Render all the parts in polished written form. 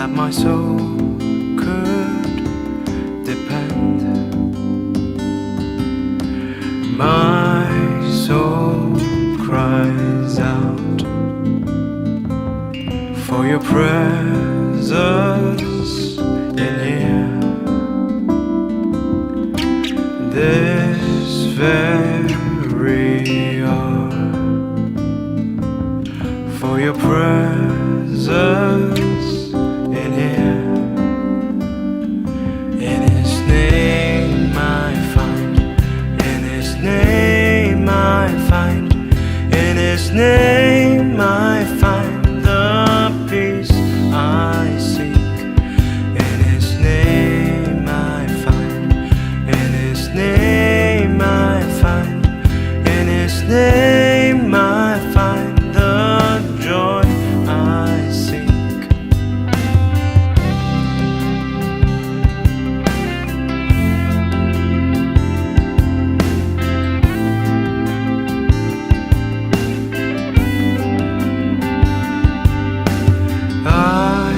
that my soul could depend. My soul cries out for your presence in here. This very hour, for your presence in here. In His name I find, in His name I find, in His name I find the peace I seek. In His name I find, in His name I find, in His name I find the joy I seek. I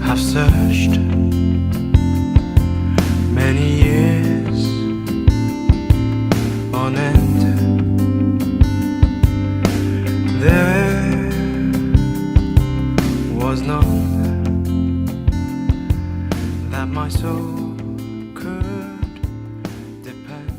have searched many years on end. There was none that my soul could depend.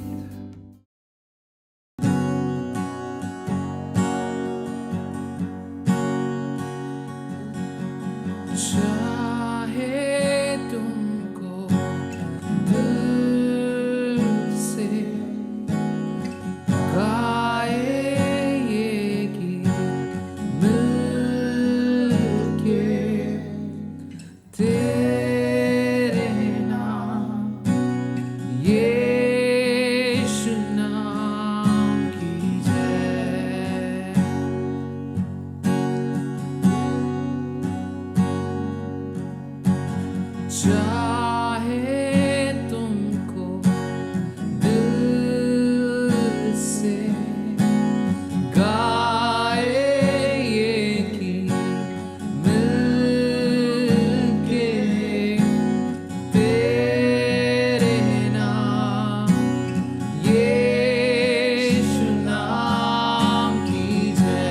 चाहे तुमको दिल से गाए ये गीत मिलके तेरे नाम यीशु नाम की जय। चाहे तुमको दिल से गाए ये गीत मिलके तेरे नाम यीशु नाम की जय।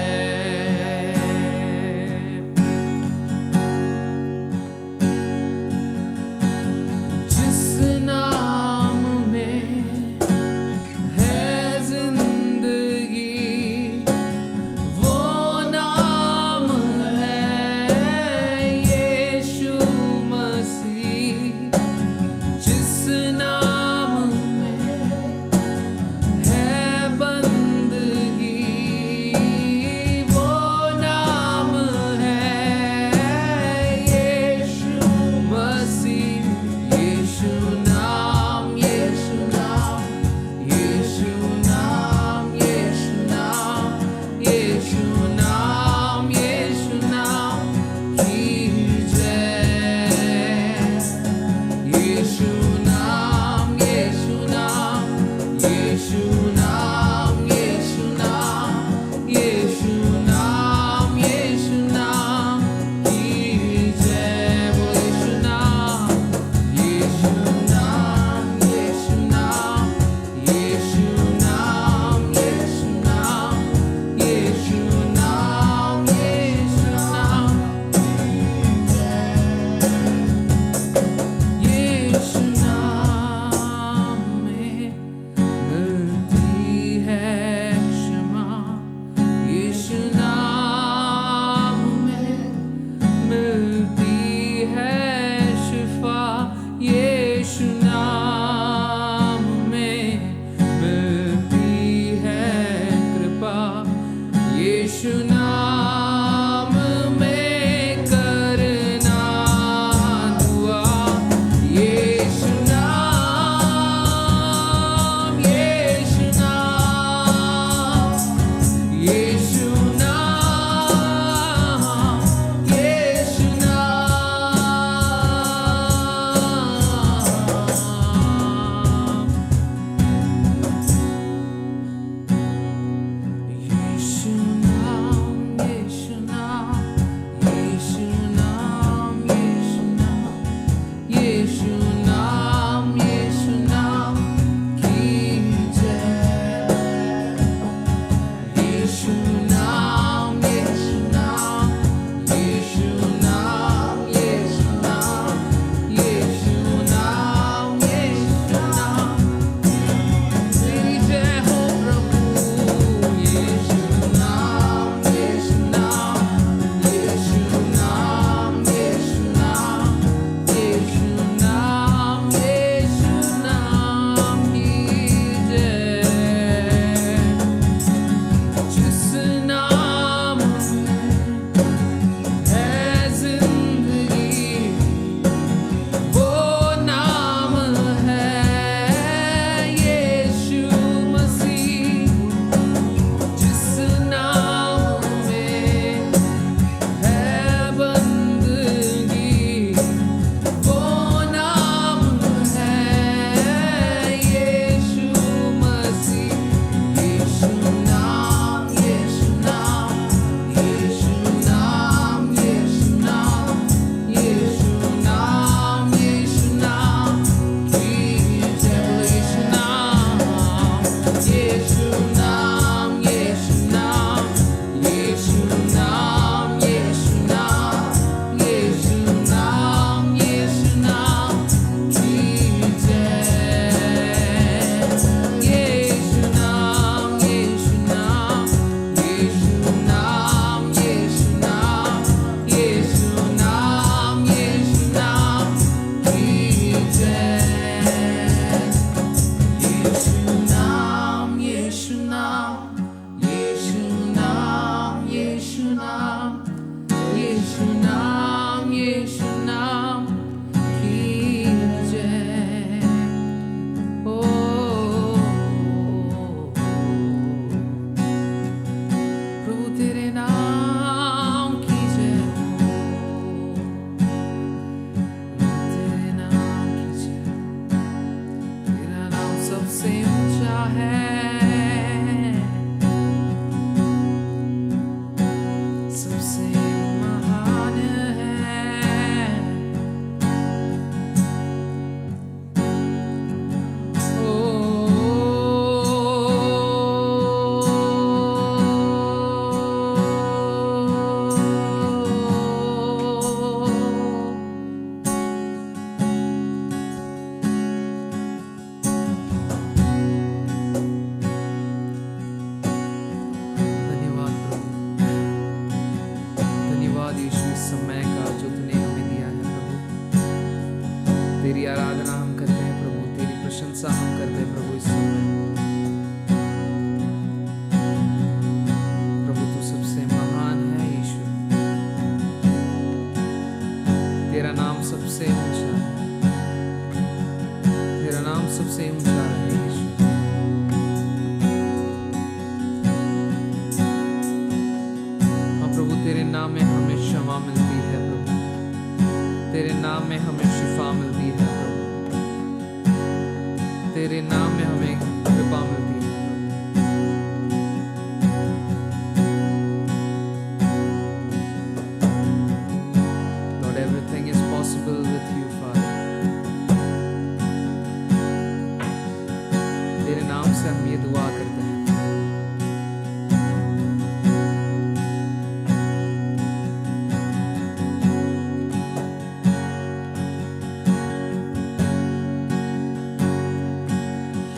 समय का जो तूने हमें दिया है प्रभु। तेरी आराधना हम करते हैं प्रभु, तेरी प्रशंसा हम करते हैं प्रभु इस समय। प्रभु तू सबसे महान है यीशु, तेरा नाम सबसे ऊंचा है, तेरा नाम सबसे ऊंचा है यीशु। हाँ प्रभु, तेरे नाम में हमें क्षमा मिलती है प्रभु, तेरे नाम में हमें शिफा मिलती है प्रभु, तेरे नाम में हमें कृपा मिलती है। Lord, everything is possible with you, Father. तेरे नाम से हम ये दुआ करते हैं।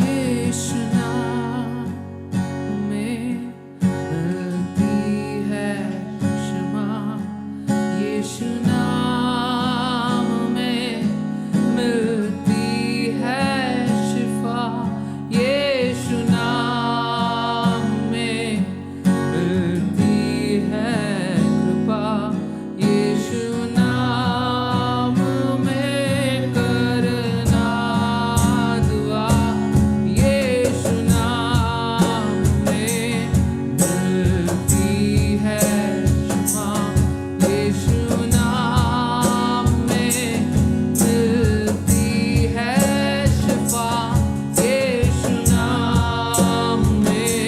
यीशु नाम में मिलती है क्षमा, यीशु नाम में मिलती है शिफा, यीशु नाम में मिलती है कृपा, यीशु नाम में करना दुआ, यीशु नाम में मिलती है क्षमा, यीशु नाम में मिलती है शिफा, यीशु नाम में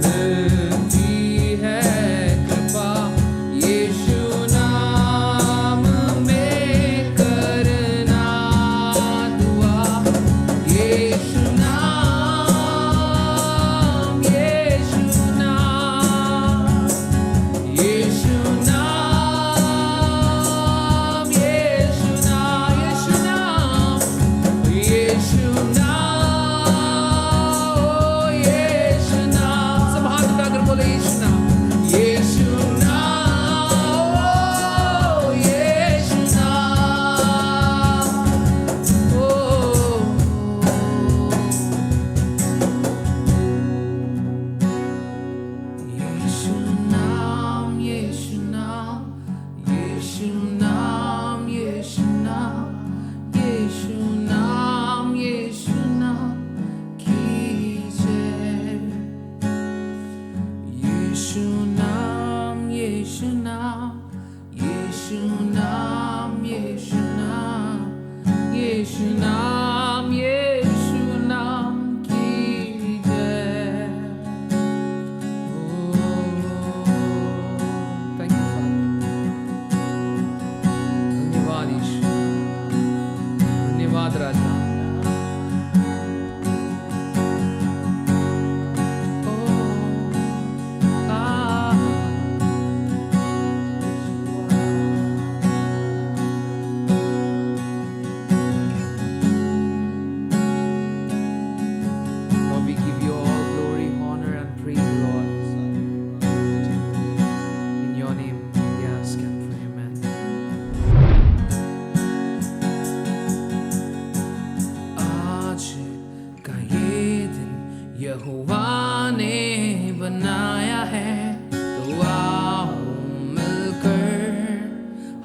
मिलती है कृपा, यीशु नाम में करना दुआ, यीशु नाम, यीशु नाम, यीशु नाम, यीशु नाम, यीशु नाम, यीशु नाम, ओ यीशु नाम। सब हाथ उठाकर बोले यीशु नाम, यीशु नाम, ओ यीशु नाम, ओ यीशु नाम, यीशु नाम, यीशु नाम, यीशु नाम, यीशु नाम, यीशु नाम की जय। यीशु नाम, यीशु नाम, यीशु नाम, यीशु नाम, यीशु नाम, यीशु नाम की जय। Thank you, Father. धन्यवाद यीशु, धन्यवाद राजा। ओ, Lord, we give you all glory, honor, and praise, Lord. In your name we ask and pray, amen. आज का ये दिन यहोवा ने बनाया है, तो आओ मिलकर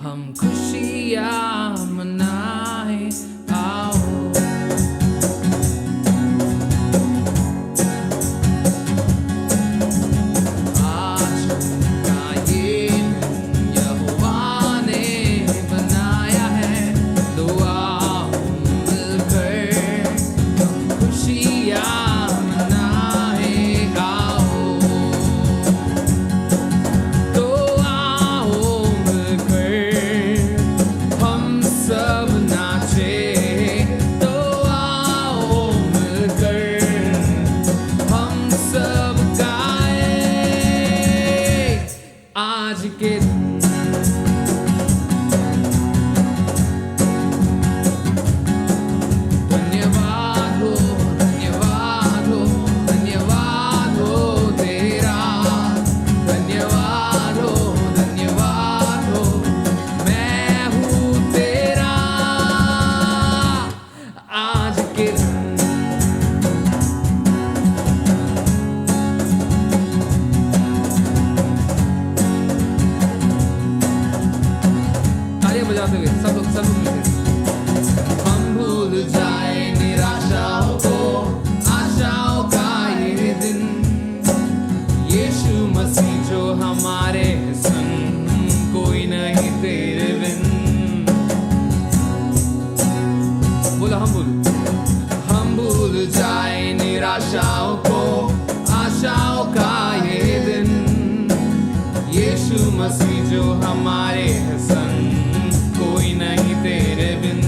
हम खुशियाँ मनाए, आओ। आज का ये दिन यहोवा ने बनाया है, तो आओ मिलकर हम खुशियाँ मनाए, आओ। तो आओ मिलकर हम सब नाचे, तो आओ मिलकर हम सब गाए आज के दिन। धन्यवाद हो, धन्यवाद हो, धन्यवाद हो तेरा, धन्यवाद हो, धन्यवाद हो, बजाते हुए सब लोग मिलकर हम भूल जाए निराशाओं को, आशाओं का ये दिन, यीशु मसीह जो हमारे संग, कोई नहीं तेरे बिन। बोला हम भूल जाए निराशाओं को, आशाओं का ये दिन, यीशु मसीह जो हमारे संग, कोई नहीं तेरे बिन।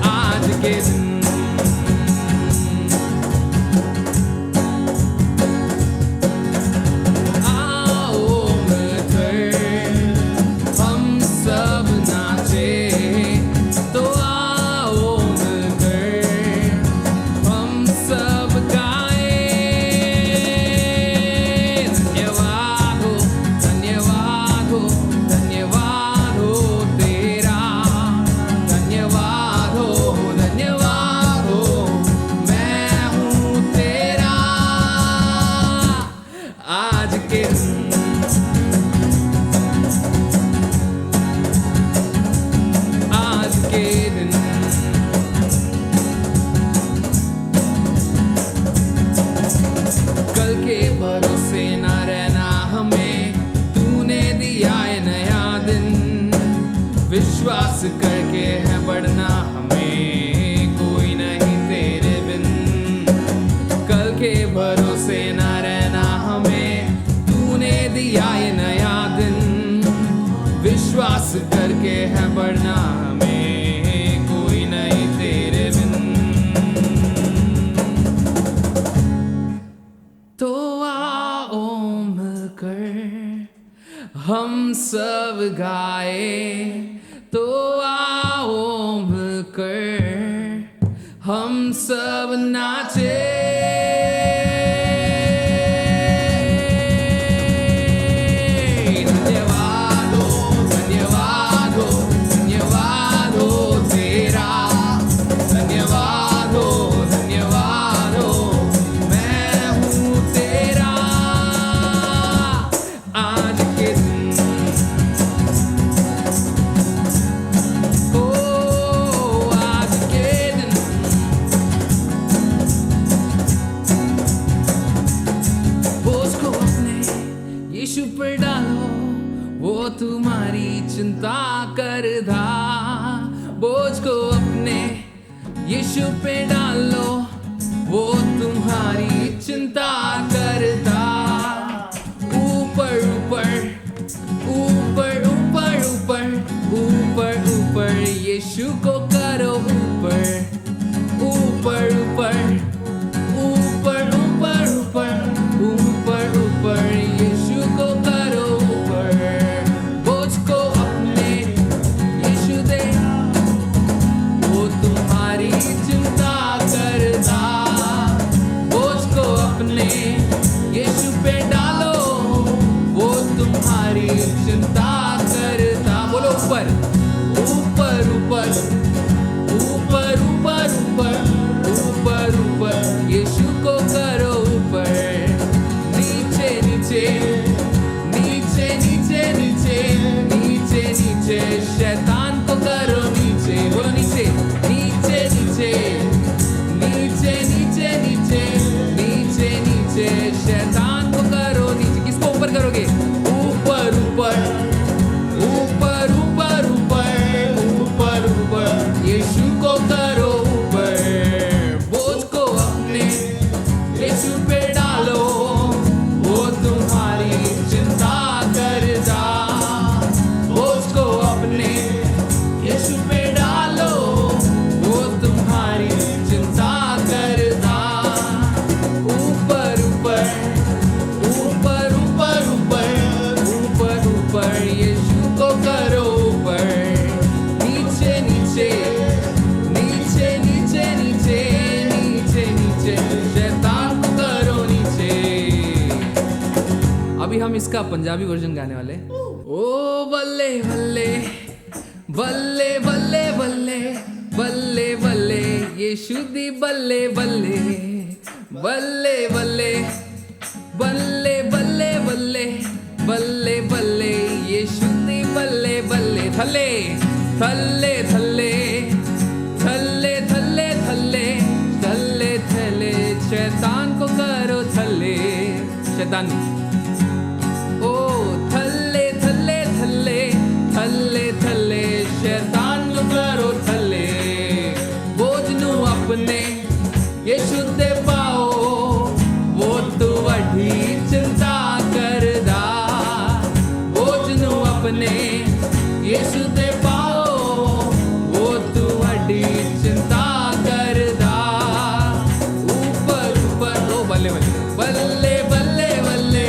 आज के दिन विश्वास करके है बढ़ना हमें, कोई नहीं तेरे बिन। कल के भरोसे न रहना हमें, तूने दिया ये नया दिन। विश्वास करके है बढ़ना हमें, कोई नहीं तेरे बिन। तो आओ मिलकर हम सब गाए, तो आओ मिलकर हम सब नाचे। धन्यवाद हो, धन्यवाद हो, धन्यवाद हो तेरा। धन्यवाद हो, धन्यवाद हो, मैं हूँ तेरा। आज के यीशु पर डालो, वो तुम्हारी चिंता करदा। बोझ को अपने यीशु पे डालो, वो तुम्हारी चिंता करदा। ऊपर ऊपर ऊपर ऊपर ऊपर ऊपर ऊपर यीशु को करो ऊपर। ऊपर ऊपर ऊपर ऊपर ऊपर ऊपर ऊपर यीशु को करो ऊपर। बोझ को अपने यीशु दे, वो तुम्हारी चिंता करदा। बोझ को अपने यीशु पे डालो, वो तुम्हारी चिंता करदा। बोलो ऊपर ऊपर ऊपर ऊपर ऊपर ऊपर ऊपर ऊपर यीशु को करो ऊपर। नीचे नीचे नीचे नीचे नीचे नीचे नीचे शैतान को करो नीचे। बोलो नीचे नीचे नीचे नीचे नीचे नीचे नीचे नीचे शैतान को करो नीचे। किसको ऊपर करोगे? ऊपर ऊपर ऊपर ऊपर ऊपर ऊपर ऊपर यीशु को करो ऊपर। बोझ को अपने यीशु पे डालो, वो तुम्हारी चिंता करदा। बोझ को अपने यीशु पे डालो, वो तुम्हारी चिंता करदा। ऊपर ऊपर ऊपर ऊपर ऊपर ऊपर ऊपर यीशु को करो ऊपर। नीचे नीचे नीचे नीचे नीचे नीचे नीचे शैतान को करो नीचे। अभी हम इसका पंजाबी वर्जन गाने वाले। ओ बल्ले बल्ले बल्ले बल्ले बल्ले बल्ले बल्ले यीशु दी बल्ले बल्ले बल्ले बल्ले बल्ले बल्ले बल्ले बल्ले बल्ले थल्ले थल्ले थल्ले थल्ले थल्ले थल्ले थल्ले शैतान को करो थल्ले शैतान ओ थल्ले थल्ले थल्ले थल्ले थल्ले शैतान को करो थल्ले बोझ नू अपने यीशु ते पाओ वो तू वड्डी चिंता करदा बोझ नू अपने यीशु ते पाओ वो तू वड्डी चिंता करदा ऊपर ऊपर ओ बल्ले बल्ले बल्ले बल्ले बल्ले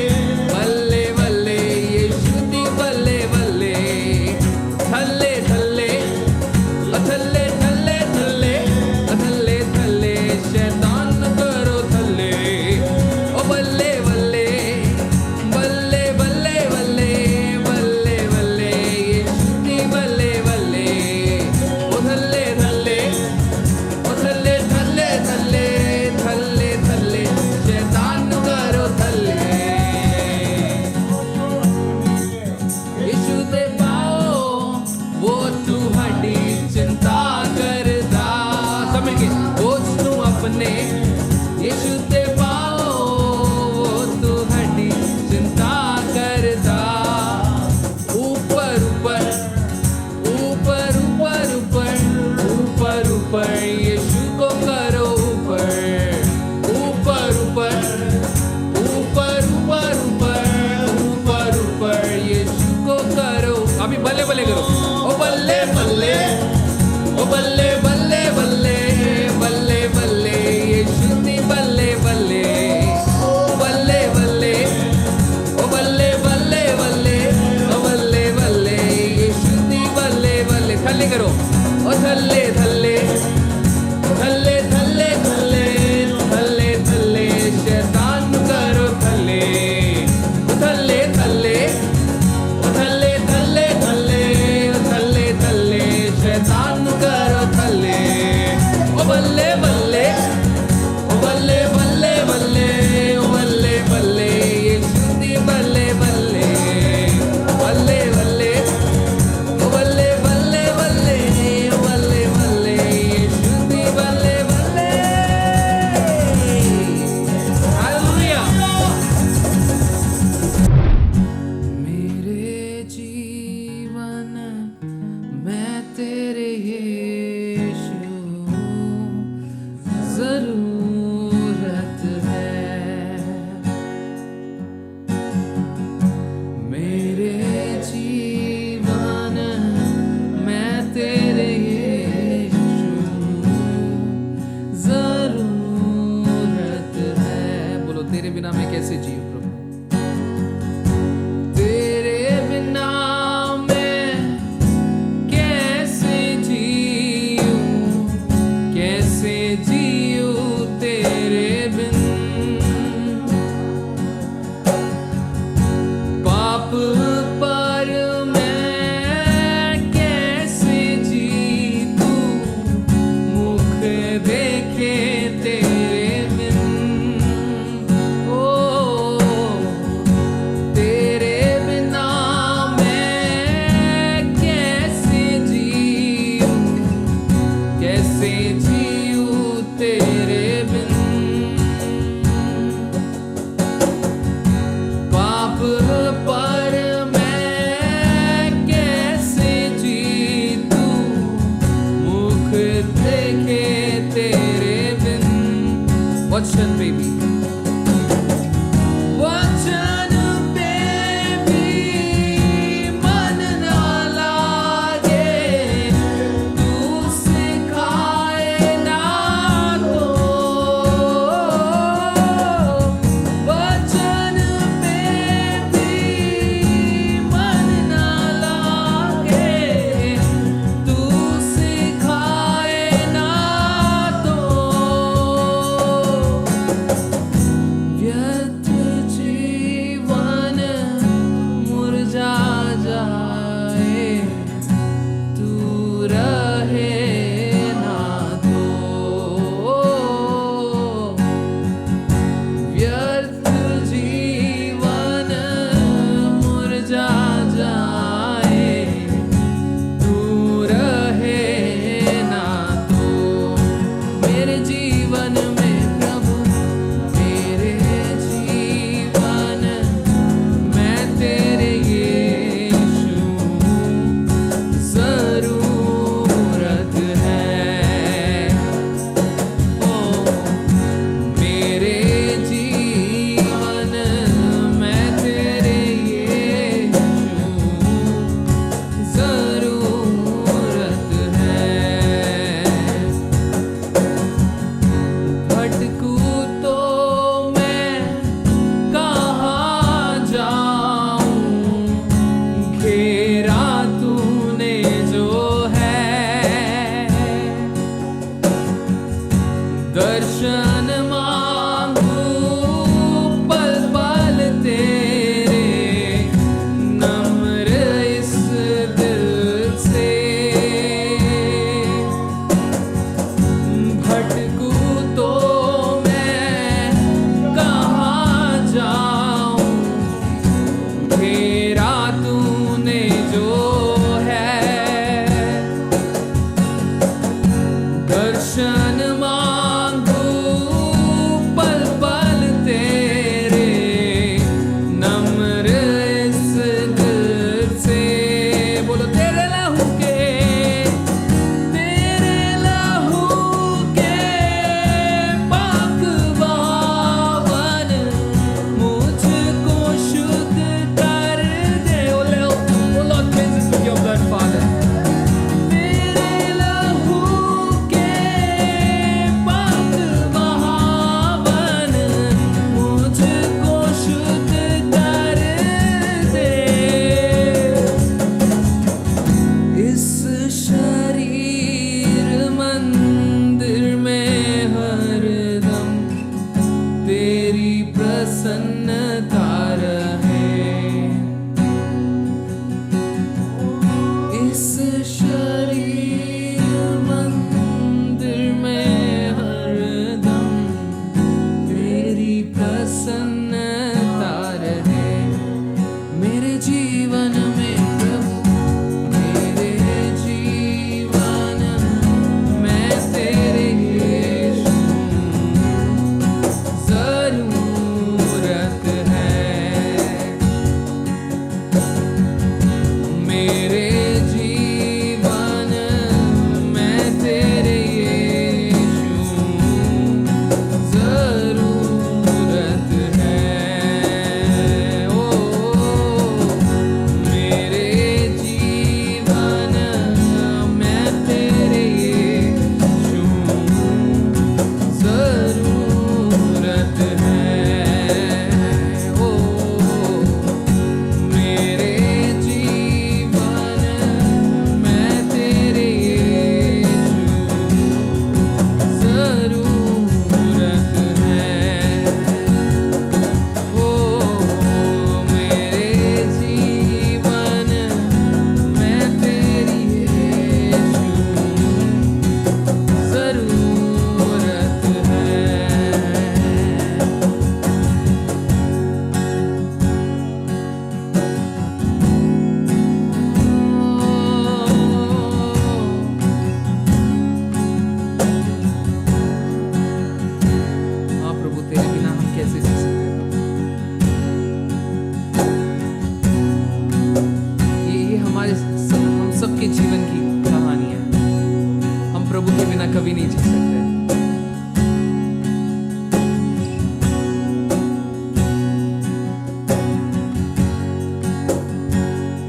कभी नहीं जी सकते।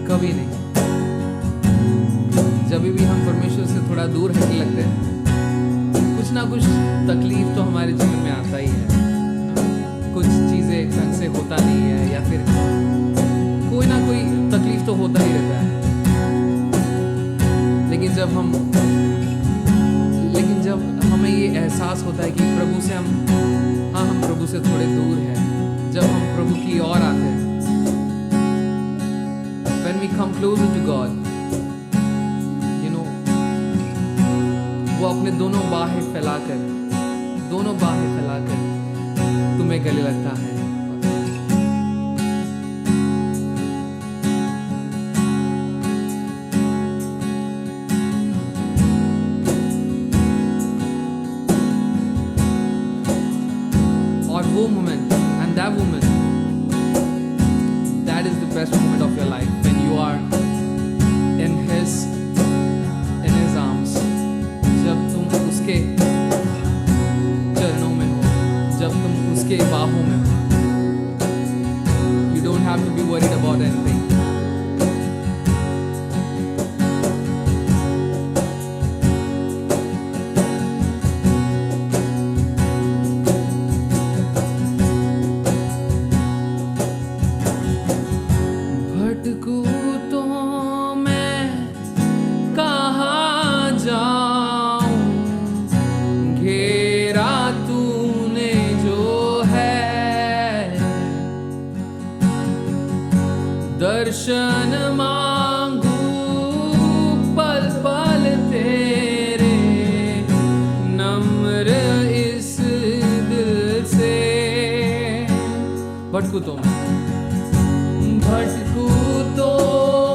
कभी नहीं। जब भी हम परमेश्वर से थोड़ा दूर हटने लगते हैं, कुछ ना कुछ तकलीफ तो हमारे जीवन में आता ही है। कुछ चीजें ढंग से होता नहीं है, या फिर कोई ना कोई तकलीफ तो होता ही रहता है। लेकिन जब हमें ये एहसास होता है कि प्रभु से हम प्रभु से थोड़े दूर हैं, जब हम प्रभु की ओर आते हैं, when we come closer to God, you know, वो अपने दोनों बाहें फैलाकर तुम्हें गले लगता है। और वो moment, and that moment, that is the best moment of your life, when you are in his arms, जब तुम उसके चरणों में हो, जब तुम उसके बाहों में हो। You don't have to be worried about anything. दर्शन मांगू पल पल तेरे, नम्र इस दिल से। भटकू तो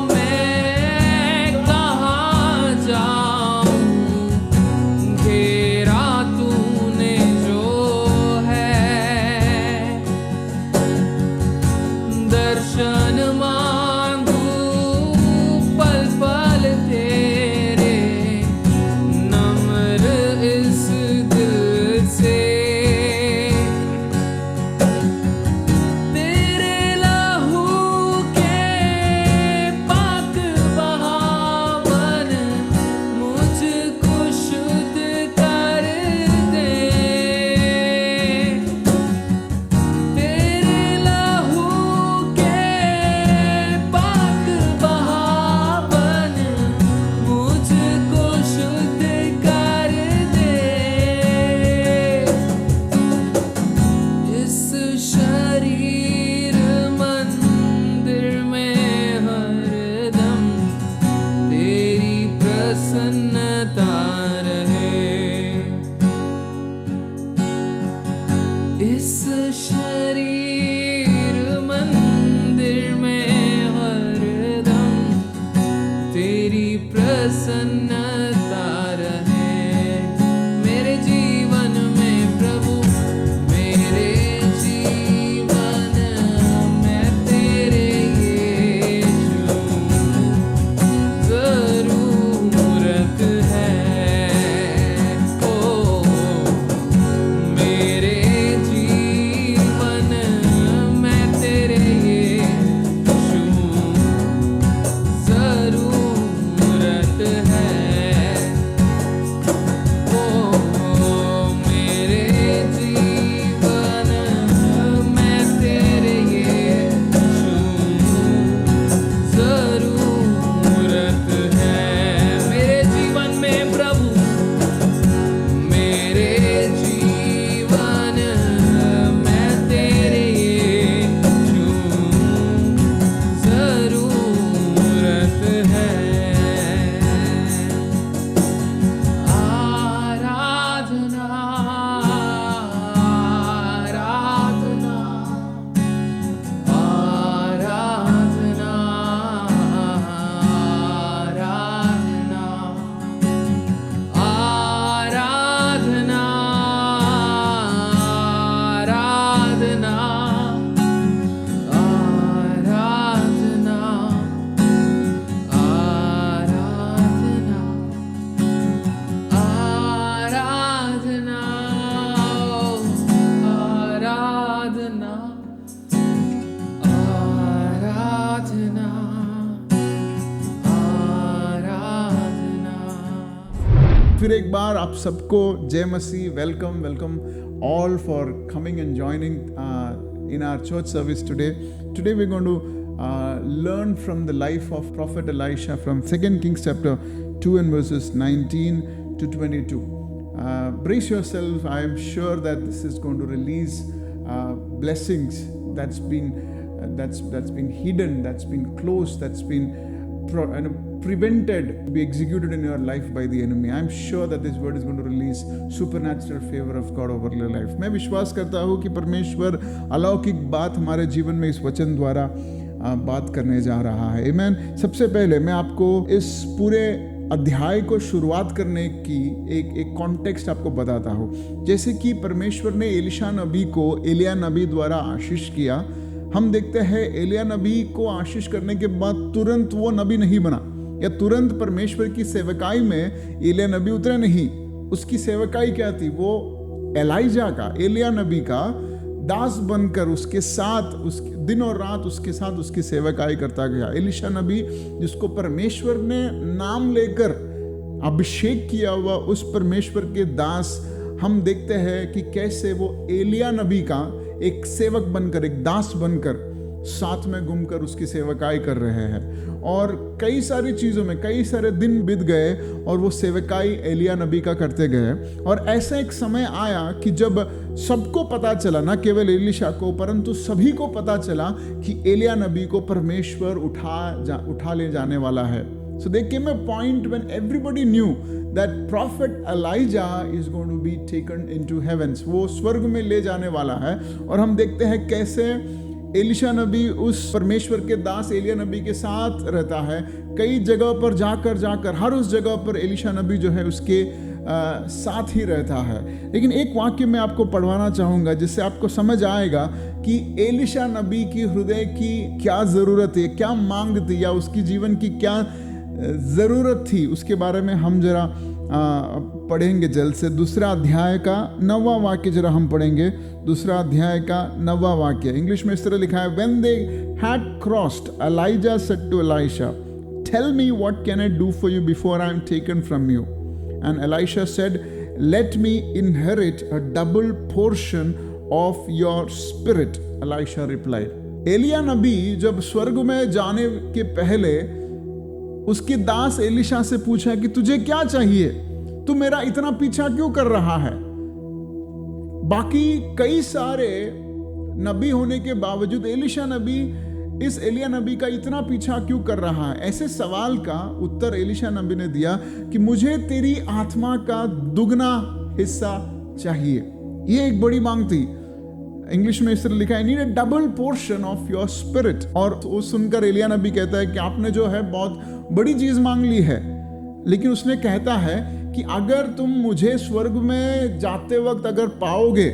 मैं कहाँ जाऊं, घेरा तूने जो है। दर्शन फिर एक बार आप सबको जय मसीह, welcome all for coming and joining in our church service today. Today we're going to learn from the life of Prophet Elisha from 2 Kings chapter 2 and verses 19 to 22. Brace yourself. I am sure that this is going to release blessings that's been hidden, that's been closed, that's been prevented to be executed in your life by the enemy. I'm sure that this word is going to release supernatural favor of God over your life. मैं विश्वास करता हूँ कि परमेश्वर अलौकिक बात हमारे जीवन में इस वचन द्वारा बात करने जा रहा है। आमीन। सबसे पहले मैं आपको इस पूरे अध्याय को शुरुआत करने की एक कॉन्टेक्स्ट आपको बताता हूँ। जैसे कि परमेश्वर ने एलिशा नबी को एलिया नबी द्वारा आशीष किया, हम देखते हैं एलिया नबी को आशीष करने के बाद तुरंत वो नबी नहीं बना, या तुरंत परमेश्वर की सेवकाई में एलिया नबी उतरे नहीं। उसकी सेवकाई क्या थी? वो एलाइजा का, एलिया नबी का दास बनकर उसके साथ दिन और रात उसके साथ उसकी सेवकाई करता गया। एलिशा नबी जिसको परमेश्वर ने नाम लेकर अभिषेक किया हुआ, उस परमेश्वर के दास, हम देखते हैं कि कैसे वो एलिया नबी का एक सेवक बनकर, एक दास बनकर साथ में घूमकर उसकी सेवकाई कर रहे हैं। और कई सारी चीज़ों में कई सारे दिन बीत गए और वो सेवकाई एलिया नबी का करते गए। और ऐसा एक समय आया कि जब सबको पता चला, ना केवल एलिशा को परंतु सभी को पता चला कि एलिया नबी को परमेश्वर उठा ले जाने वाला है। So there came a point when everybody knew that prophet Elijah is going to be taken into heavens. वो स्वर्ग में ले जाने वाला है। और हम देखते हैं कैसे एलिशा नबी उस परमेश्वर के दास एलिया नबी के साथ रहता है। कई जगह पर जाकर हर उस जगह पर एलिशा नबी जो है उसके साथ ही रहता है। लेकिन एक वाक्य मैं आपको पढ़वाना चाहूँगा जिससे आपको समझ आएगा कि एलिशा नबी की हृदय की क्या ज़रूरत है, क्या मांग थी, या उसकी जीवन की क्या ज़रूरत थी, उसके बारे में हम जरा पढ़ेंगे जल्द से। दूसरा अध्याय का 9वां वाक्य जरा हम पढ़ेंगे। दूसरा अध्याय का 9वां वाक्य इंग्लिश में इस तरह लिखा है, When they had crossed, Elijah said to Elisha, Tell me what can I do for you before I am taken from you? And Elisha said, Let me inherit a double portion of your spirit. Elisha replied. Elia नबी जब स्वर्ग में जाने के पहले उसके दास Elisha से पूछा कि तुझे क्या चाहिए, तू मेरा इतना पीछा क्यों कर रहा है? बाकी कई सारे नबी होने के बावजूद एलिशा नबी इस एलिया नबी का इतना पीछा क्यों कर रहा है? ऐसे सवाल का उत्तर एलिशा नबी ने दिया कि मुझे तेरी आत्मा का दुगना हिस्सा चाहिए। ये एक बड़ी मांग थी। इंग्लिश में इस तरह लिखा है, need a double portion of your spirit. और वो सुनकर एलिया नबी कहता है कि आपने जो है बहुत बड़ी चीज मांग ली है। लेकिन उसने कहता है कि अगर तुम मुझे स्वर्ग में जाते वक्त अगर पाओगे,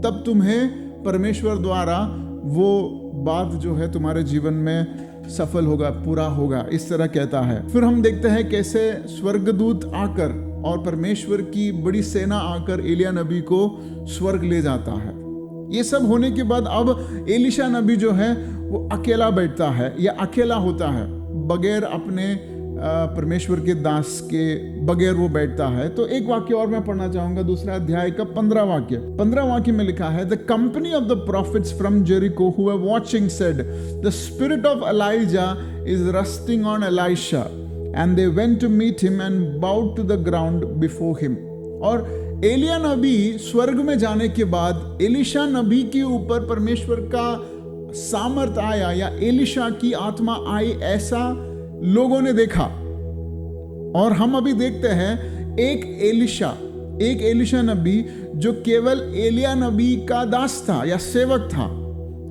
तब तुम्हें परमेश्वर द्वारा वो बात जो है तुम्हारे जीवन में सफल होगा, पूरा होगा, इस तरह कहता है। फिर हम देखते हैं कैसे स्वर्गदूत आकर और परमेश्वर की बड़ी सेना आकर एलिया नबी को स्वर्ग ले जाता है। ये सब होने के बाद अब एलिशा नबी जो है वो अकेला बैठता है या अकेला होता है, बगैर अपने परमेश्वर के दास के बगैर वो बैठता है। तो एक वाक्य और मैं पढ़ना चाहूंगा, दूसरा अध्याय का 15 वाक्य। 15 वाक्य में लिखा है, the company of the profits from Jericho who were watching said, the spirit of Elijah is resting on Elisha, and they went to meet him and bowed to the ground before him. और एलिया नबी स्वर्ग में जाने के बाद Elisha नबी के ऊपर परमेश्वर का सामर्थ आया, या एलिशा की आत्मा आई, ऐसा लोगों ने देखा। और हम अभी देखते हैं एक एलिशा नबी जो केवल एलिया नबी का दास था या सेवक था,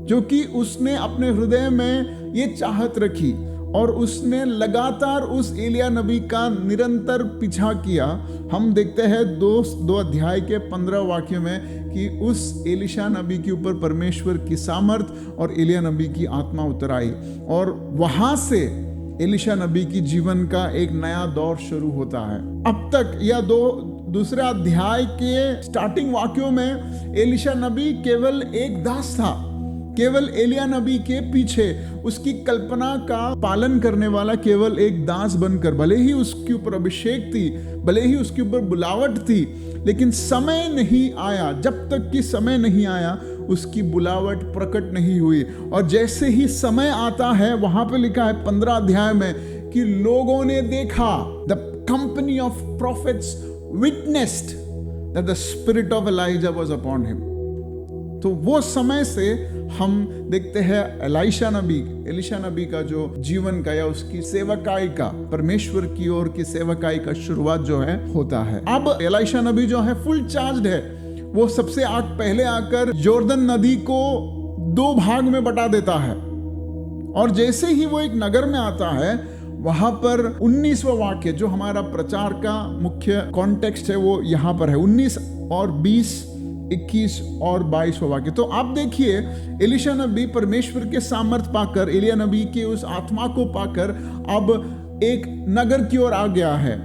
जो कि उसने अपने हृदय में ये चाहत रखी और उसने लगातार उस एलिया नबी का निरंतर पीछा किया। हम देखते हैं 2 अध्याय के 15 वाक्य में कि उस एलिशा नबी के ऊपर परमेश्वर की सामर्थ और एलिया नबी की आत्मा उतर आई, और वहां से एलिशा नबी की जीवन का एक नया दौर शुरू होता है। अब तक या दूसरे अध्याय के स्टार्टिंग वाक्यों में एलिशा नबी केवल एक दास था, केवल एलिया नबी के पीछे उसकी कल्पना का पालन करने वाला केवल एक दास बनकर, भले ही उसके ऊपर अभिषेक थी, भले ही उसके ऊपर बुलावट थी, लेकिन समय नहीं आया, जब तक कि समय नहीं आया उसकी बुलावट प्रकट नहीं हुई। और जैसे ही समय आता है, वहां पे लिखा है 15 अध्याय में कि लोगों ने देखा, the company of profits witnessed that the spirit of Elijah was upon him. तो वो समय से हम देखते हैं एलीशा नबी का जो जीवन का या उसकी सेवकाई का, परमेश्वर की ओर की सेवकाई का शुरुआत जो है होता है। अब एलीशा नबी जो है फुल चार्ज्ड है। वो सबसे पहले आकर यॉर्दन नदी को 2 भाग में बटा देता है, और जैसे ही वो एक नगर में आता है, वहां पर 19वां वाक्य जो हमारा प्रचार का मुख्य कॉन्टेक्स्ट है वो यहां पर है, 19 और 20, 21 और 22वां वाक्य। तो आप देखिए, एलीशा नबी परमेश्वर के सामर्थ पाकर, एलिया नबी के उस आत्मा को पाकर अब एक नगर की ओर आ गया है।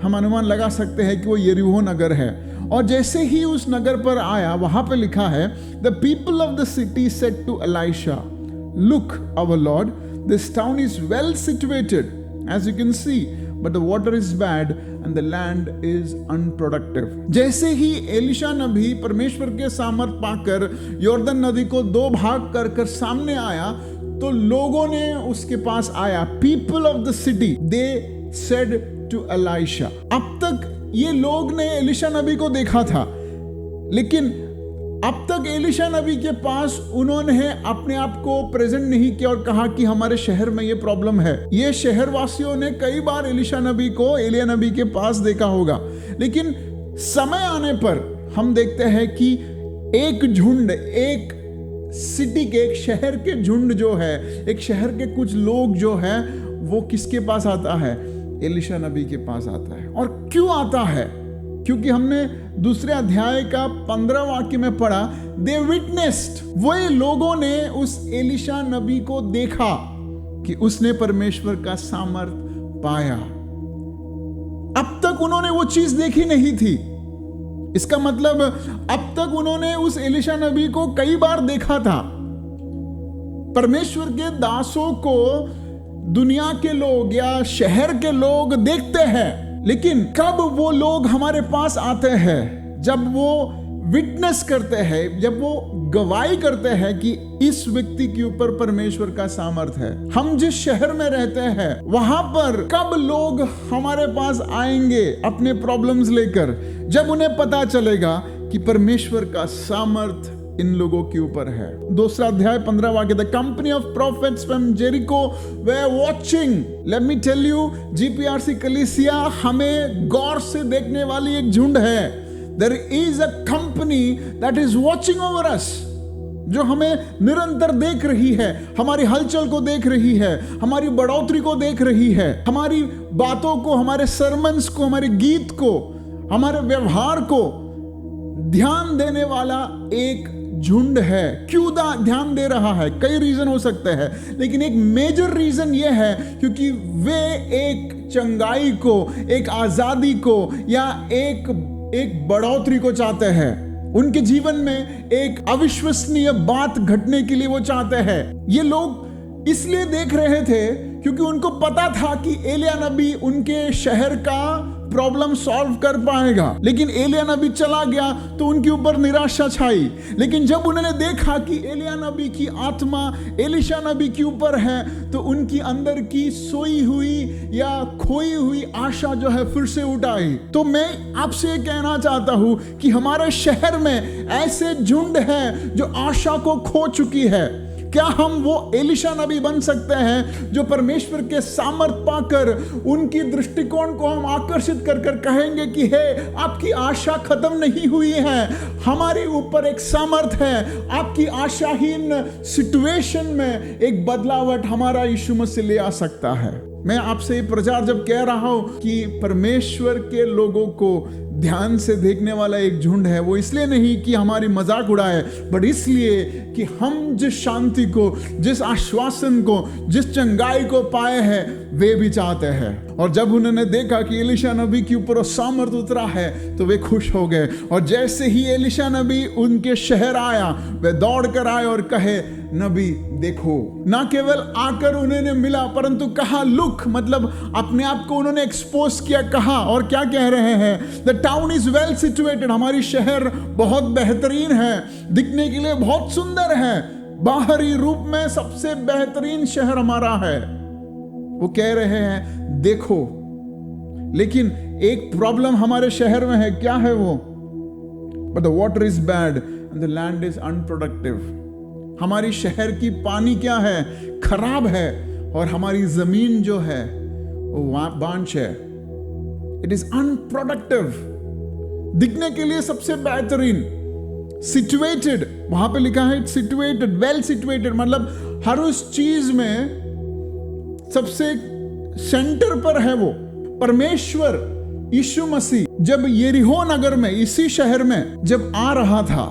हम अनुमान लगा सकते हैं कि वो यरीहो नगर है। और जैसे ही उस नगर पर आया, वहां पर लिखा है, the people of the city said to Elisha, look our lord, this town is well situated as you can see, but the water is bad and the land is unproductive. जैसे ही एलीशा नबी परमेश्वर के सामर्थ पाकर यॉर्दन नदी को 2 भाग कर सामने आया, तो लोगों ने उसके पास आया। People of the city they said to Elisha. अब तक ये लोग ने एलीशा नबी को देखा था, लेकिन अब तक एलीशा नबी के पास उन्होंने अपने आप को प्रेजेंट नहीं किया और कहा कि हमारे शहर में ये प्रॉब्लम है। ये शहर वासियों ने कई बार एलीशा नबी को एलिया नबी के पास देखा होगा, लेकिन समय आने पर हम देखते हैं कि एक झुंड, एक सिटी के, एक शहर के झुंड जो है, एक शहर के कुछ लोग जो है, वो किसके पास आता है? एलीशा नबी के पास आता है। और क्यों आता है? क्योंकि हमने दूसरे अध्याय का 15 वाक्य में पढ़ा, दे विटनेस्ड, वही लोगों ने उस एलीशा नबी को देखा कि उसने परमेश्वर का सामर्थ पाया। अब तक उन्होंने वो चीज देखी नहीं थी। इसका मतलब अब तक उन्होंने उस एलीशा नबी को कई बार देखा था। परमेश्वर के दासों को दुनिया के लोग या शहर के लोग देखते हैं, लेकिन कब वो लोग हमारे पास आते हैं? जब वो विटनेस करते हैं, जब वो गवाही करते हैं कि इस व्यक्ति के ऊपर परमेश्वर का सामर्थ है। हम जिस शहर में रहते हैं, वहां पर कब लोग हमारे पास आएंगे अपने प्रॉब्लम्स लेकर? जब उन्हें पता चलेगा कि परमेश्वर का सामर्थ इन लोगों के ऊपर है। दूसरा अध्याय 15 वाक्य, the company of prophets from Jericho were watching. Let me tell you, GPRC कलीसिया हमें गौर से देखने वाली एक झुंड है। There is a company that is watching over us, जो हमें निरंतर देख रही है, हमारी हलचल को देख रही है, हमारी बढ़ोतरी को देख रही है, हमारी बातों को, हमारे सरमन्स को, हमारे गीत को, हमारे व्यवहार को ध्यान देने वाला एक झुंड है। क्यों ध्यान दे रहा है? कई रीजन हो सकते हैं, लेकिन एक मेजर रीजन यह है क्योंकि वे एक चंगाई को, एक आजादी को या एक बढ़ोतरी को चाहते हैं। उनके जीवन में एक अविश्वसनीय बात घटने के लिए वो चाहते हैं। ये लोग इसलिए देख रहे थे क्योंकि उनको पता था कि एलिया नबी उनके शहर का प्रॉब्लम सॉल्व कर पाएगा, लेकिन एलिया नबी चला गया तो उनके ऊपर निराशा छाई। लेकिन जब उन्होंने देखा कि एलिया नबी की आत्मा एलीशा नबी के ऊपर है, तो उनकी अंदर की सोई हुई या खोई हुई आशा जो है फिर से उठ आई। तो मैं आपसे ये कहना चाहता हूं कि हमारे शहर में ऐसे झुंड है जो आशा को खो चुकी है। क्या हम वो एलीशा नबी बन सकते हैं जो परमेश्वर के सामर्थ पाकर उनकी दृष्टिकोण को हम आकर्षित कर कहेंगे कि हे, आपकी आशा खत्म नहीं हुई है, हमारे ऊपर एक सामर्थ है। आपकी आशाहीन सिचुएशन में एक बदलावट हमारा यीशु मसीह ले आ सकता है। मैं आपसे प्रचार जब कह रहा हूं कि परमेश्वर के लोगों को ध्यान से देखने वाला एक झुंड है, वो इसलिए नहीं कि हमारी मजाक उड़ाए, बट इसलिए कि हम जिस शांति को, जिस आश्वासन को, जिस चंगाई को पाए हैं, वे भी चाहते हैं। और जब उन्होंने देखा कि एलीशा नबी के ऊपर सामर्थ उतरा है, तो वे खुश हो गए। और जैसे ही एलीशा नबी उनके शहर आया, वे दौड़ कर आए और कहे, नबी देखो। ना केवल आकर उन्होंने मिला, परंतु कहा लुक, मतलब अपने आप को उन्होंने एक्सपोज किया। कहा, और क्या कह रहे हैं? The town is well situated, हमारी शहर बहुत बेहतरीन है, दिखने के लिए बहुत सुंदर है, बाहरी रूप में सबसे बेहतरीन शहर हमारा है। वो कह रहे हैं देखो। लेकिन एक प्रॉब्लम हमारे शहर में है। क्या है वो? But the water is bad and the land is unproductive. हमारी शहर की पानी क्या है? खराब है। और हमारी जमीन जो है वो बांझ है। It is unproductive. दिखने के लिए सबसे बेहतरीन, सिचुएटेड, वहां पे लिखा है सिचुएटेड, वेल सिचुएटेड, मतलब हर उस चीज में सबसे सेंटर पर है वो। परमेश्वर यीशु मसीह जब यरीहो नगर में, इसी शहर में जब आ रहा था,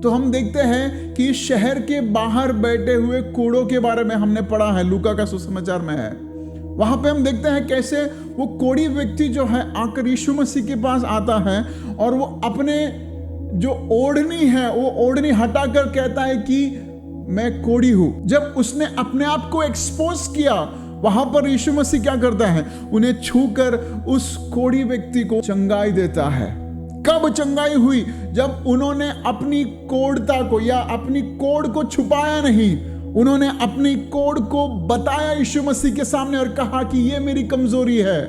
तो हम देखते हैं कि इस शहर के बाहर बैठे हुए कूड़ों के बारे में हमने पढ़ा है, लूका का सुसमाचार में है। वहां पे हम देखते हैं कैसे वो कोढ़ी व्यक्ति जो है आकर यीशु मसीह के पास आता है और वो अपने जो ओढ़नी है वो ओढ़नी हटाकर कहता है कि मैं कोढ़ी हूं। जब उसने अपने आप को एक्सपोज किया, वहां पर यीशु मसीह क्या करता है? उन्हें छूकर उस कोढ़ी व्यक्ति को चंगाई देता है। कब चंगाई हुई? जब उन्होंने अपनी कोढ़ता को या अपनी कोढ़ को छुपाया नहीं, उन्होंने अपनी कोढ़ को बताया यीशु मसीह के सामने और कहा कि ये मेरी कमजोरी है,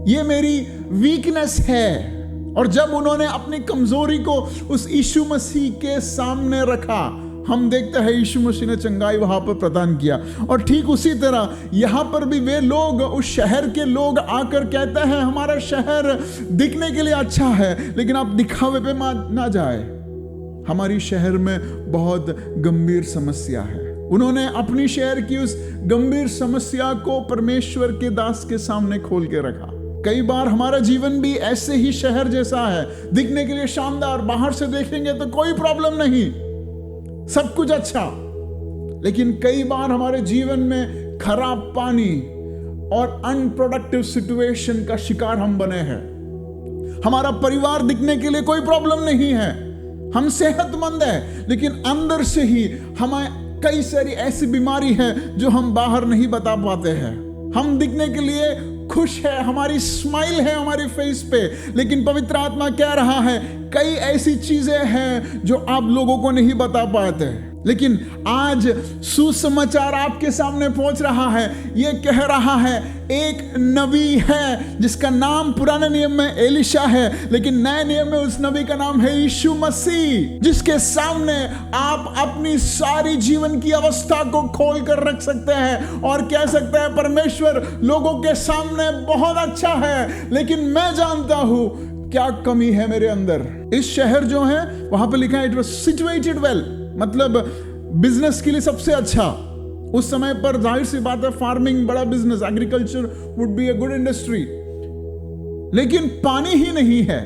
ये मेरी वीकनेस है। और जब उन्होंने अपनी कमजोरी को उस यीशु मसीह के सामने रखा, हम देखते हैं यीशु मसीह ने चंगाई वहां पर प्रदान किया। और ठीक उसी तरह यहां पर भी वे लोग, उस शहर के लोग आकर कहते हैं हमारा शहर दिखने के लिए अच्छा है, लेकिन आप दिखावे पे ना जाए, हमारी शहर में बहुत गंभीर समस्या है। उन्होंने अपनी शहर की उस गंभीर समस्या को परमेश्वर के दास के सामने खोल के रखा। कई बार हमारा जीवन भी ऐसे ही शहर जैसा है, दिखने के लिए शानदार, बाहर से देखेंगे तो कोई प्रॉब्लम नहीं, सब कुछ अच्छा, लेकिन कई बार हमारे जीवन में खराब पानी और अनप्रोडक्टिव सिचुएशन का शिकार हम बने हैं। हमारा परिवार दिखने के लिए कोई प्रॉब्लम नहीं है, हम सेहतमंद हैं, लेकिन अंदर से ही हमें कई सारी ऐसी बीमारी है जो हम बाहर नहीं बता पाते हैं। हम दिखने के लिए खुश है, हमारी स्माइल है हमारे फेस पे, लेकिन पवित्र आत्मा कह रहा है कई ऐसी चीजें हैं जो आप लोगों को नहीं बता पाते। लेकिन आज सुसमाचार आपके सामने पहुंच रहा है, ये कह रहा है एक नबी है जिसका नाम पुराने नियम में एलीशा है, लेकिन नए नियम में उस नबी का नाम है यीशु मसीह, जिसके सामने आप अपनी सारी जीवन की अवस्था को खोल कर रख सकते हैं और कह सकते हैं परमेश्वर लोगों के सामने बहुत अच्छा है, लेकिन मैं जानता हूं क्या कमी है मेरे अंदर। इस शहर जो है वहां पर लिखा है इट वाज सिचुएटेड वेल, मतलब बिजनेस के लिए सबसे अच्छा। उस समय पर जाहिर सी बात है फार्मिंग बड़ा business, agriculture would be a good industry, लेकिन पानी ही नहीं है,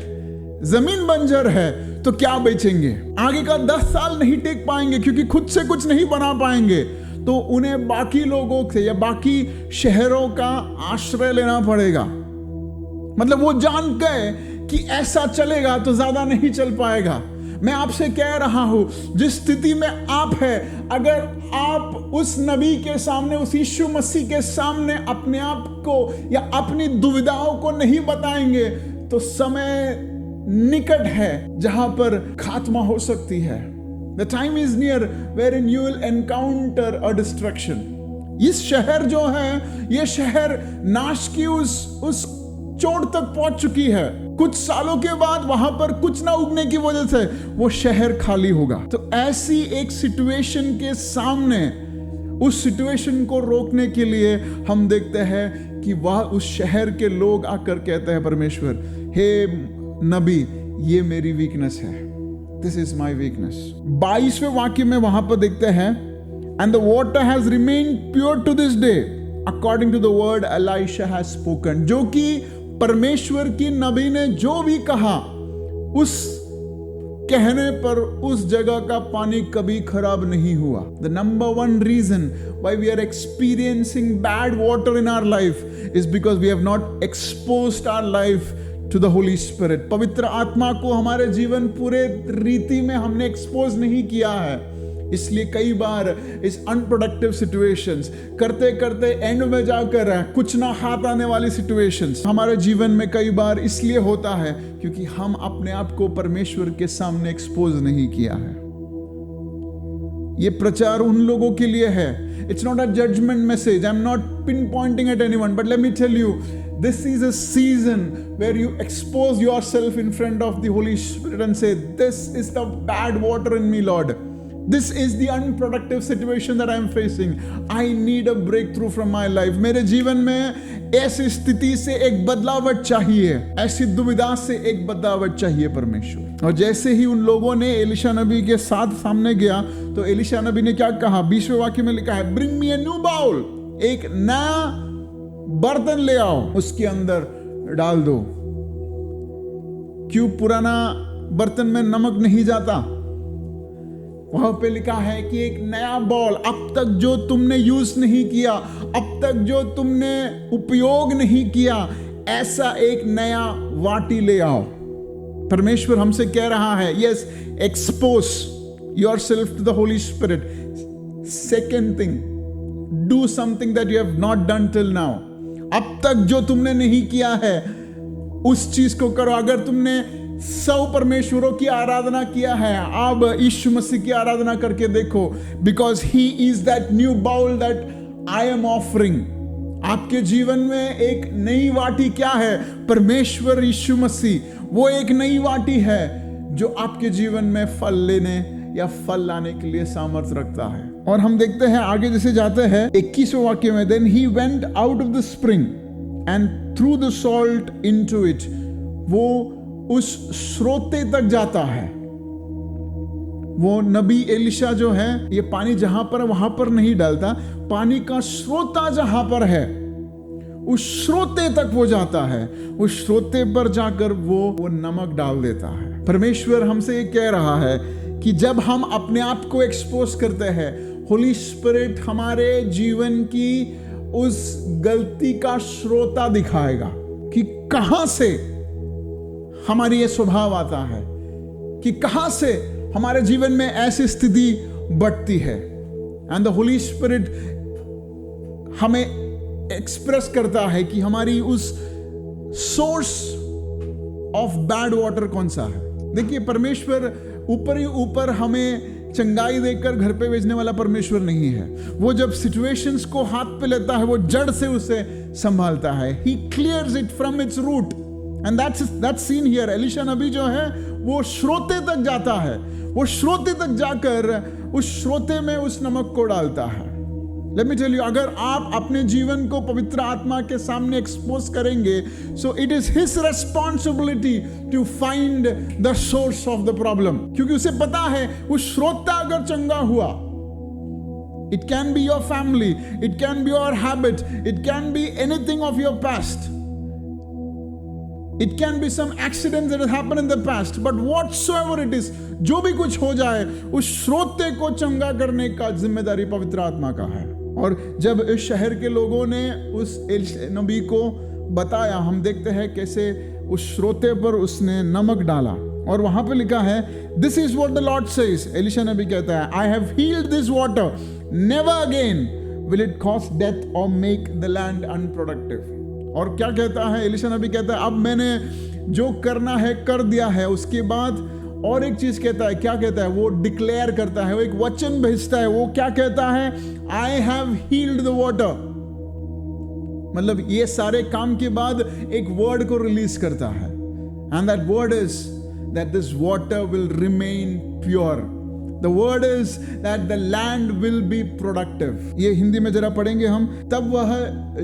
जमीन बंजर है, तो क्या बेचेंगे? आगे का 10 साल नहीं टेक पाएंगे क्योंकि खुद से कुछ नहीं बना पाएंगे, तो उन्हें बाकी लोगों से या बाकी शहरों का आश्रय लेना पड़ेगा। मतलब वो जान गए कि ऐसा चलेगा तो ज्यादा नहीं चल पाएगा। मैं आपसे कह रहा हूं जिस स्थिति में आप हैं, अगर आप उस नबी के सामने, उस यीशु मसीह के सामने अपने आप को या अपनी दुविधाओं को नहीं बताएंगे, तो समय निकट है जहां पर खात्मा हो सकती है। The time is near wherein you will encounter a destruction. इस शहर जो है, ये शहर नाश की उस चोट तक पहुंच चुकी है। कुछ सालों के बाद वहां पर कुछ ना उगने की वजह से वो शहर खाली होगा। तो ऐसी एक सिचुएशन के सामने, उस सिचुएशन को रोकने के लिए हम देखते हैं कि वह उस शहर के लोग आकर कहते हैं परमेश्वर, हे नबी, ये मेरी वीकनेस है, दिस इज माई वीकनेस। 22वें वाक्य में वहां पर देखते हैं, and the water has remained pure to this day according to the word Elisha has spoken. जो कि परमेश्वर की नबी ने जो भी कहा, उस कहने पर उस जगह का पानी कभी खराब नहीं हुआ. The number one reason why we are experiencing bad water in our life is because we have not exposed our life to the Holy Spirit. पवित्र आत्मा को हमारे जीवन पूरे रीति में हमने एक्सपोज नहीं किया है. इसलिए कई बार इस अनप्रोडक्टिव सिचुएशंस करते करते एंड में जाकर कुछ ना हाथ आने वाली सिचुएशंस हमारे जीवन में कई बार इसलिए होता है क्योंकि हम अपने आप को परमेश्वर के सामने एक्सपोज नहीं किया है. ये प्रचार उन लोगों के लिए है. It's not a judgement message. I am not pinpointing at anyone, but let me tell you, this is a season where you expose yourself in front of the Holy Spirit and say, this is the bad water in me, Lord. This is the unproductive situation that I am facing. I need a breakthrough from my life. मेरे जीवन में ऐसी स्थिति से एक बदलावट चाहिए, ऐसी दुविधा से एक बदलावट चाहिए परमेश्वर. और जैसे ही उन लोगों ने एलिशा नबी के साथ सामने गया तो एलिशा नबी ने क्या कहा? 20वें वाक्य में लिखा है, Bring me a new bowl. एक नया बर्तन ले आओ, उसके अंदर डाल दो. क्यों पुराना बर्तन में नमक नहीं जाता? वहां पे लिखा है कि एक नया बॉल, अब तक जो तुमने यूज नहीं किया, अब तक जो तुमने उपयोग नहीं किया, ऐसा एक नया वाटी ले आओ. परमेश्वर हमसे कह रहा है, yes, expose yourself to the holy spirit. Second thing, do something that you have not done till now. अब तक जो तुमने नहीं किया है उस चीज को करो. अगर तुमने 100 परमेश्वरों की आराधना किया है, अब यीशु मसीह की आराधना करके देखो. Because he is that new bowl that I am offering. आपके जीवन में एक नई वाटी क्या है? परमेश्वर यीशु मसीह. वो एक नई वाटी है जो आपके जीवन में फल लेने या फल लाने के लिए सामर्थ्य रखता है. और हम देखते हैं आगे जैसे जाते हैं 21वें वाक्य में, then he went out of the spring and threw the salt into it. वो उस स्रोते तक जाता है. वो नबी एलिशा जो है, ये पानी जहां पर है वहां पर नहीं डालता. पानी का स्रोता जहां पर है उस स्रोते तक वो जाता है. उस स्रोते पर जाकर वो नमक डाल देता है. परमेश्वर हमसे ये कह रहा है कि जब हम अपने आप को एक्सपोज करते हैं, होली स्पिरिट हमारे जीवन की उस गलती का स्रोता दिखाएगा कि कहां से हमारी ये स्वभाव आता है, कि कहां से हमारे जीवन में ऐसी स्थिति बढ़ती है. एंड द होली स्पिरिट हमें एक्सप्रेस करता है कि हमारी उस सोर्स ऑफ बैड वाटर कौन सा है. देखिए, परमेश्वर ऊपर ही ऊपर हमें चंगाई देकर घर पे भेजने वाला परमेश्वर नहीं है. वो जब सिचुएशंस को हाथ पे लेता है, वो जड़ से उसे संभालता है. He clears it from its root. And that's seen here. Elisha नबी जो है वो श्रोते तक जाता है. वो श्रोते तक जाकर उस श्रोते में उस नमक को डालता है. लेट मी टेल यू, अगर आप अपने जीवन को पवित्र आत्मा के सामने एक्सपोज करेंगे, so it is his responsibility to find the source of the problem. क्योंकि उसे पता है उस श्रोता अगर चंगा हुआ, it can be your family, it can be your habit, it can be anything of your past, it can be some accident that has happened in the past, but whatsoever it is, जो भी कुछ हो जाए, उस श्रोते को चंगा करने का जिम्मेदारी पवित्र आत्मा का है. और जब इस शहर के लोगों ने उस नबी को बताया, हम देखते हैं कैसे उस श्रोते पर उसने नमक डाला. और वहां पे लिखा है, this is what the lord says. Elisha नबी कहता है, I have healed this water, never again will it cause death और मेक द लैंड अनप्रोडक्टिव. और क्या कहता है एलिशा नबी? कहता है, अब मैंने जो करना है कर दिया है. उसके बाद और एक चीज कहता है. क्या कहता है? वो डिक्लेयर करता है, वो एक वचन भेजता है. वो क्या कहता है? I have heeled the water. मतलब ये सारे काम के बाद एक वर्ड को रिलीज करता है. And that word is that this water will remain pure. The word is that the land will be productive. ये हिंदी में जरा पढ़ेंगे हम. तब वह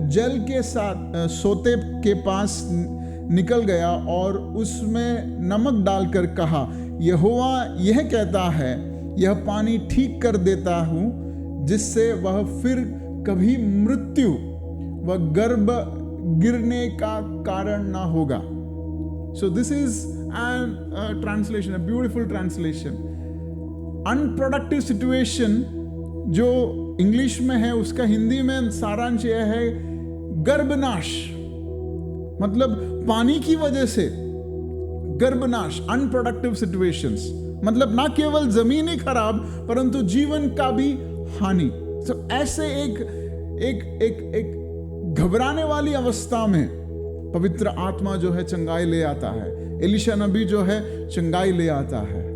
जल के साथ सोते के पास निकल गया और उसमें नमक डालकर कहा, यहोवा यह कहता है, यह पानी ठीक कर देता हूं, जिससे वह फिर कभी मृत्यु व गर्भ गिरने का कारण ना होगा. So this is a translation, a beautiful translation. Unproductive situation जो इंग्लिश में है उसका हिंदी में सारांश यह है गर्भनाश, मतलब पानी की वजह से गर्भनाश, अनप्रोडक्टिव सिचुएशंस, मतलब ना केवल जमीन ही खराब परंतु जीवन का भी हानि। तो ऐसे एक घबराने वाली अवस्था में पवित्र आत्मा जो है चंगाई ले आता है। एलिशा नबी जो है चंगाई ले आता है।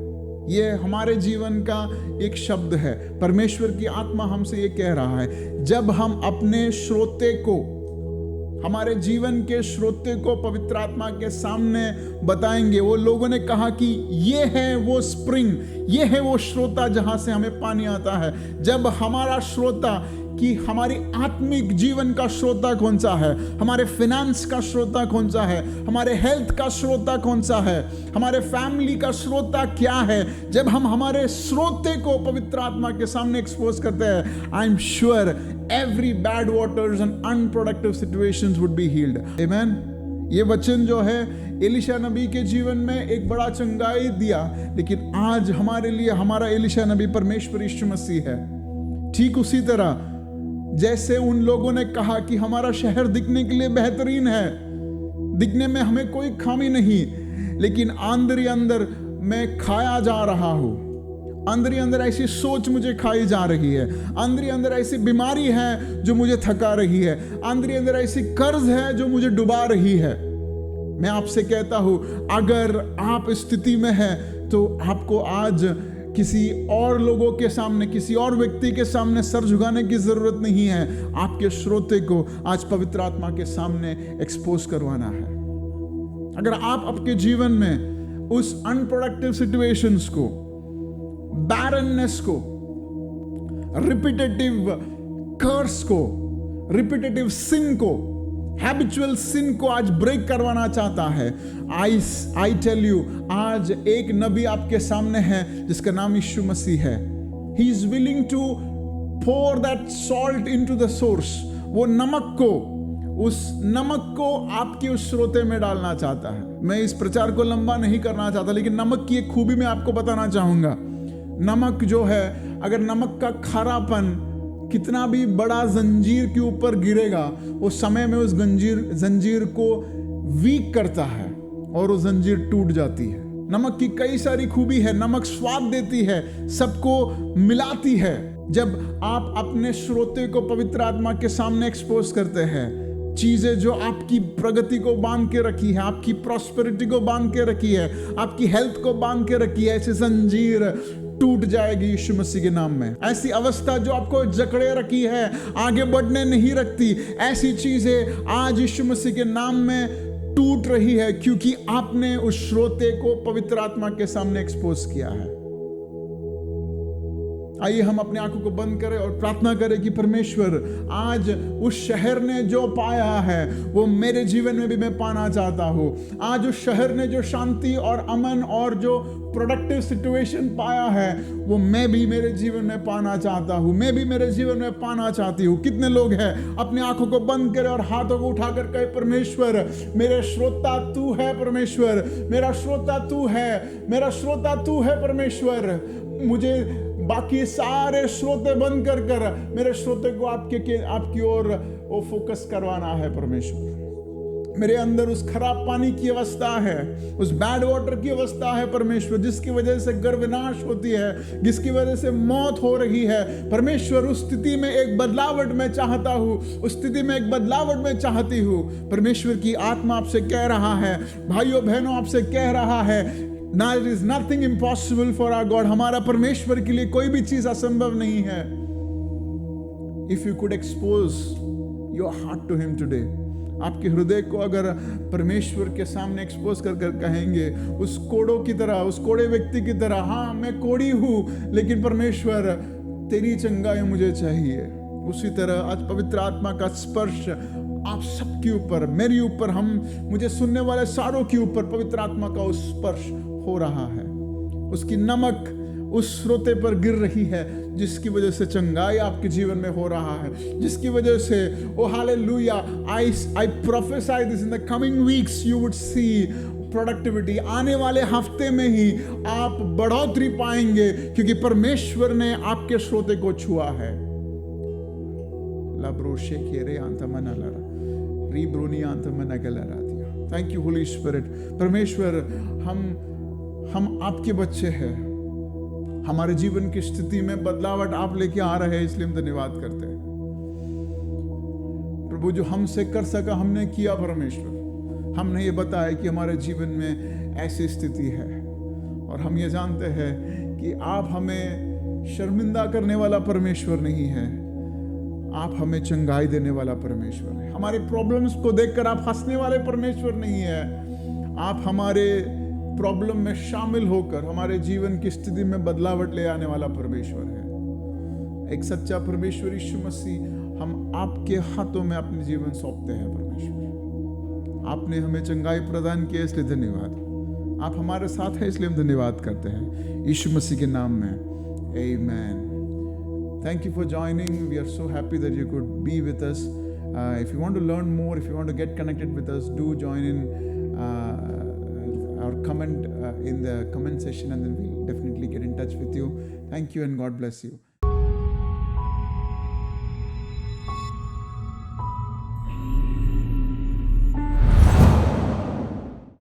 ये हमारे जीवन का एक शब्द है। परमेश्वर की आत्मा हमसे ये कह रहा है, जब हम अपने श्रोते को, हमारे जीवन के श्रोते को पवित्र आत्मा के सामने बताएंगे। वो लोगों ने कहा कि ये है वो स्प्रिंग, ये है वो श्रोता जहां से हमें पानी आता है। जब हमारा श्रोता कि हमारी आत्मिक जीवन का श्रोता कौन सा है, हमारे फिनेंस का श्रोता कौन सा है, हमारे हेल्थ का श्रोता कौन सा है, हमारे फैमिली का श्रोता क्या है, जब हम हमारे श्रोते को पवित्र आत्मा के सामने एक्सपोज करते हैं, I am sure every bad waters and unproductive situations would be healed. Amen. ये वचन जो है एलिशा नबी के जीवन में एक बड़ा चंगाई दिया, लेकिन आज हमारे लिए हमारा एलिशा नबी परमेश्वर यीशु मसीह है। ठीक उसी तरह जैसे उन लोगों ने कहा कि हमारा शहर दिखने के लिए बेहतरीन है, दिखने में हमें कोई खामी नहीं, लेकिन अंदर ही अंदर मैं खाया जा रहा हूं, अंदर ही अंदर ऐसी सोच मुझे खाई जा रही है, अंदर ही अंदर ऐसी बीमारी है जो मुझे थका रही है, अंदर ही अंदर ऐसी कर्ज है जो मुझे डुबा रही है। मैं आपसे कहता हूं, अगर आप इस स्थिति में हैं तो आपको आज किसी और लोगों के सामने, किसी और व्यक्ति के सामने सर झुकाने की जरूरत नहीं है। आपके श्रोते को आज पवित्र आत्मा के सामने एक्सपोज करवाना है। अगर आप आपके जीवन में उस अनप्रोडक्टिव सिचुएशंस को, बैरननेस को, रिपीटेटिव कर्स को, रिपीटेटिव सिन को, हैबिचुअल सिन को आज ब्रेक करवाना चाहता है, आई टेल यू, आज एक नबी आपके सामने है जिसका नाम यीशु मसीह है। He is willing to pour that salt into the source। वो नमक को, उस नमक को आपके उस श्रोते में डालना चाहता है। मैं इस प्रचार को लंबा नहीं करना चाहता, लेकिन नमक की एक खूबी मैं आपको बताना चाहूंगा। नमक जो है, अगर नमक का खारापन कितना भी बड़ा जंजीर के ऊपर गिरेगा, वो समय में उस जंजीर को वीक करता है और वो जंजीर टूट जाती है। नमक की कई सारी खूबी है। नमक स्वाद देती है, सबको मिलाती है। जब आप अपने श्रोते को पवित्र आत्मा के सामने एक्सपोज करते हैं, चीजें जो आपकी प्रगति को बांध के रखी है, आपकी प्रॉस्पेरिटी को बांध के रखी है, आपकी हेल्थ को बांध के रखी है, ऐसी जंजीर टूट जाएगी यीशु मसीह के नाम में। ऐसी अवस्था जो आपको जकड़े रखी है, आगे बढ़ने नहीं रखती, ऐसी चीजें आज यीशु मसीह के नाम में टूट रही है, क्योंकि आपने उस श्रोते को पवित्र आत्मा के सामने एक्सपोज किया है। आइए हम अपने आंखों को बंद करें और प्रार्थना करें कि परमेश्वर, आज उस शहर ने जो पाया है वो मेरे जीवन में भी मैं पाना चाहता हूं। आज उस शहर ने जो शांति और अमन और जो प्रोडक्टिव सिचुएशन पाया है वो मैं भी मेरे जीवन में पाना चाहता हूं, मैं भी मेरे जीवन में पाना चाहती हूं। कितने लोग हैं अपने आंखों को बंद करें और हाथों को उठाकर कहे, परमेश्वर मेरे श्रोता तू है, परमेश्वर मेरा श्रोता तू है, मेरा श्रोता तू है परमेश्वर। मुझे बाकी सारे श्रोते बंद कर मेरे श्रोते को आपकी ओर वो फोकस करवाना है परमेश्वर। मेरे अंदर उस खराब पानी की अवस्था है, उस बैड वाटर की अवस्था है परमेश्वर, जिसकी वजह से गर्भनाश होती है, जिसकी वजह से मौत हो रही है परमेश्वर। उस स्थिति में एक बदलावट मैं चाहता हूँ, उस स्थिति में एक बदलावट मैं चाहती हूँ। परमेश्वर की आत्मा आपसे कह रहा है, भाइयों बहनों आपसे कह रहा है, There is nothing impossible for our God। हमारा परमेश्वर के लिए कोई भी चीज असंभव नहीं है। If you could expose your heart to Him today, आपके हृदय को अगर परमेश्वर के सामने एक्सपोज कर कहेंगे, उस कोड़ों की तरह, उस कोड़े व्यक्ति की तरह, हाँ मैं कोड़ी हूं लेकिन परमेश्वर तेरी चंगाई मुझे चाहिए। उसी तरह आज पवित्र आत्मा का स्पर्श आप सबके ऊपर, मेरे ऊपर, मुझे सुनने वाले सारों के ऊपर पवित्र आत्मा का उस स्पर्श हो रहा है। उसकी नमक उस श्रोते पर गिर रही है, जिसकी वजह से चंगाई आपके जीवन में हो रहा है, जिसकी वजह से oh hallelujah, I prophesy this in the coming weeks you would see productivity, आने वाले हफ्ते में ही आप बढ़ोतरी पाएंगे, क्योंकि परमेश्वर ने आपके श्रोते को छुआ है। लाब्रोशे केरे आंतमना लरा री ब्रोनी आंतमना गलरा दिया। Thank you Holi spirit. परमेश्वर, हम आपके बच्चे हैं, हमारे जीवन की स्थिति में बदलावट आप लेके आ रहे हैं, इसलिए हम धन्यवाद करते हैं प्रभु। जो हमसे कर सका हमने किया परमेश्वर। हमने ये बताया कि हमारे जीवन में ऐसी स्थिति है, और हम ये जानते हैं कि आप हमें शर्मिंदा करने वाला परमेश्वर नहीं है, आप हमें चंगाई देने वाला परमेश्वर है। हमारे प्रॉब्लम्स को देखकर आप हंसने वाले परमेश्वर नहीं है, आप हमारे प्रॉब्लम में शामिल होकर हमारे जीवन की स्थिति में बदलावट ले आने वाला परमेश्वर है। एक सच्चा परमेश्वर यीशु मसीह, हम आपके हाथों में अपने जीवन सौंपते हैं परमेश्वर। आपने हमें चंगाई प्रदान की, इसलिए धन्यवाद। आप हमारे साथ हैं, इसलिए हम धन्यवाद करते हैं यीशु मसीह के नाम में। आमीन। Thank you for joining. We are so happy that you could be with us. If you want to learn more, if you want to get connected with us, do join in or comment in the comment section, and then we'll definitely get in touch with you. Thank you and God bless you.